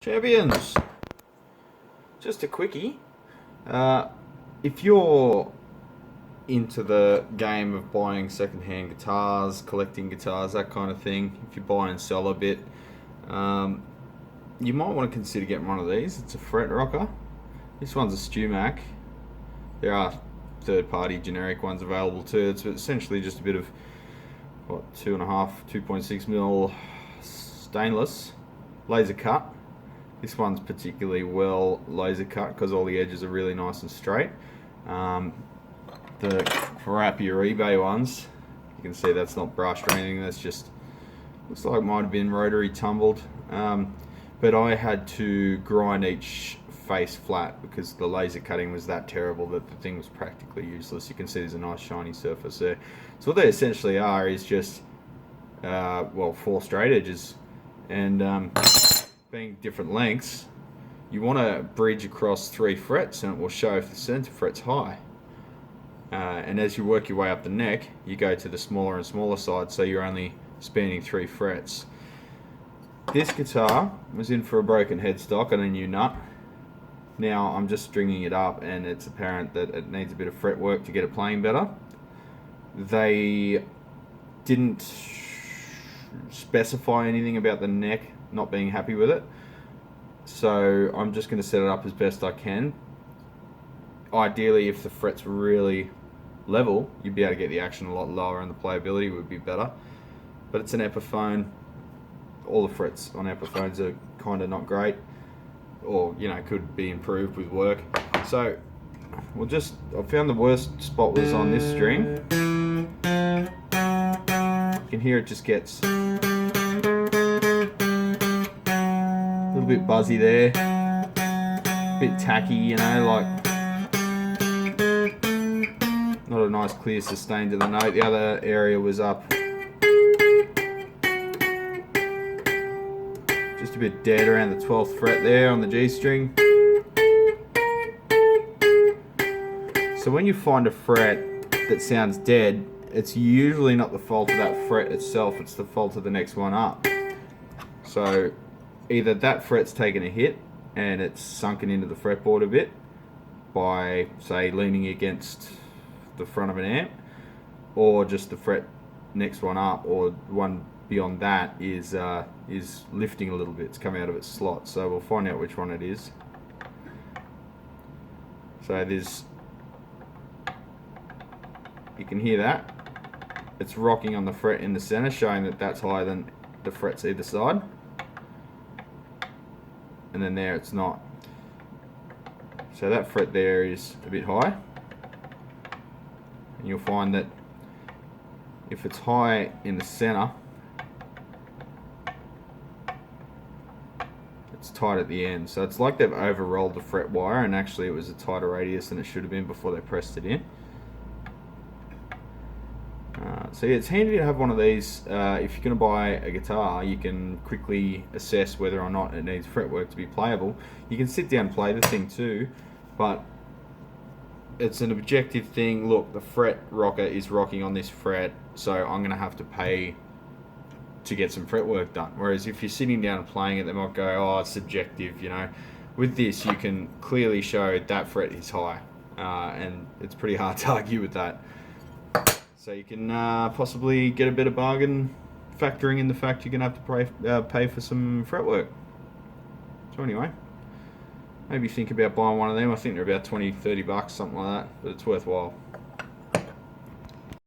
Champions, just a quickie. If you're into the game of buying second-hand guitars, collecting guitars, that kind of thing, if you buy and sell a bit, you might want to consider getting one of these. It's a fret rocker. This one's a StewMac. There are third-party generic ones available too. It's essentially just a bit of 2.6 mil stainless laser cut. This one's particularly well laser cut because all the edges are really nice and straight. The crappier eBay ones, you can see that's not brushed or anything. That's just looks like it might have been rotary tumbled. But I had to grind each face flat because the laser cutting was that terrible that the thing was practically useless. You can see there's a nice shiny surface there. So what they essentially are is just four straight edges, and being different lengths, you want to bridge across 3 frets and it will show if the center fret's high. And as you work your way up the neck, you go to the smaller and smaller side, so you're only spanning 3 frets. This guitar was in for a broken headstock and a new nut. Now I'm just stringing it up and it's apparent that it needs a bit of fret work to get it playing better. They didn't specify anything about the neck not being happy with it, so I'm just going to set it up as best I can. Ideally, if the frets were really level, you'd be able to get the action a lot lower and the playability would be better, but it's an Epiphone. All the frets on Epiphones are kind of not great, or could be improved with work. So I found the worst spot was on this string. You can hear it just gets a little bit buzzy there, a bit tacky, like not a nice clear sustain to the note. The other area was up just a bit dead around the 12th fret there on the G string. So when you find a fret that sounds dead, it's usually not the fault of that fret itself, it's the fault of the next one up. So either that fret's taken a hit and it's sunken into the fretboard a bit by, say, leaning against the front of an amp, or just the fret next one up or one beyond that is lifting a little bit. It's coming out of its slot. So we'll find out which one it is. So you can hear that. It's rocking on the fret in the center, showing that that's higher than the frets either side. And then there it's not. So that fret there is a bit high. And you'll find that if it's high in the center, it's tight at the end. So it's like they've over-rolled the fret wire, and actually it was a tighter radius than it should have been before they pressed it in. So yeah, it's handy to have one of these. If you're going to buy a guitar, you can quickly assess whether or not it needs fretwork to be playable. You can sit down and play the thing too, but it's an objective thing. Look, the fret rocker is rocking on this fret, so I'm going to have to pay to get some fretwork done. Whereas if you're sitting down and playing it, they might go, oh, it's subjective, With this, you can clearly show that fret is high, and it's pretty hard to argue with that. So you can possibly get a better bargain, factoring in the fact you're going to have to pay for some fretwork. So anyway, maybe think about buying one of them. I think they're about $20-30, something like that, but it's worthwhile.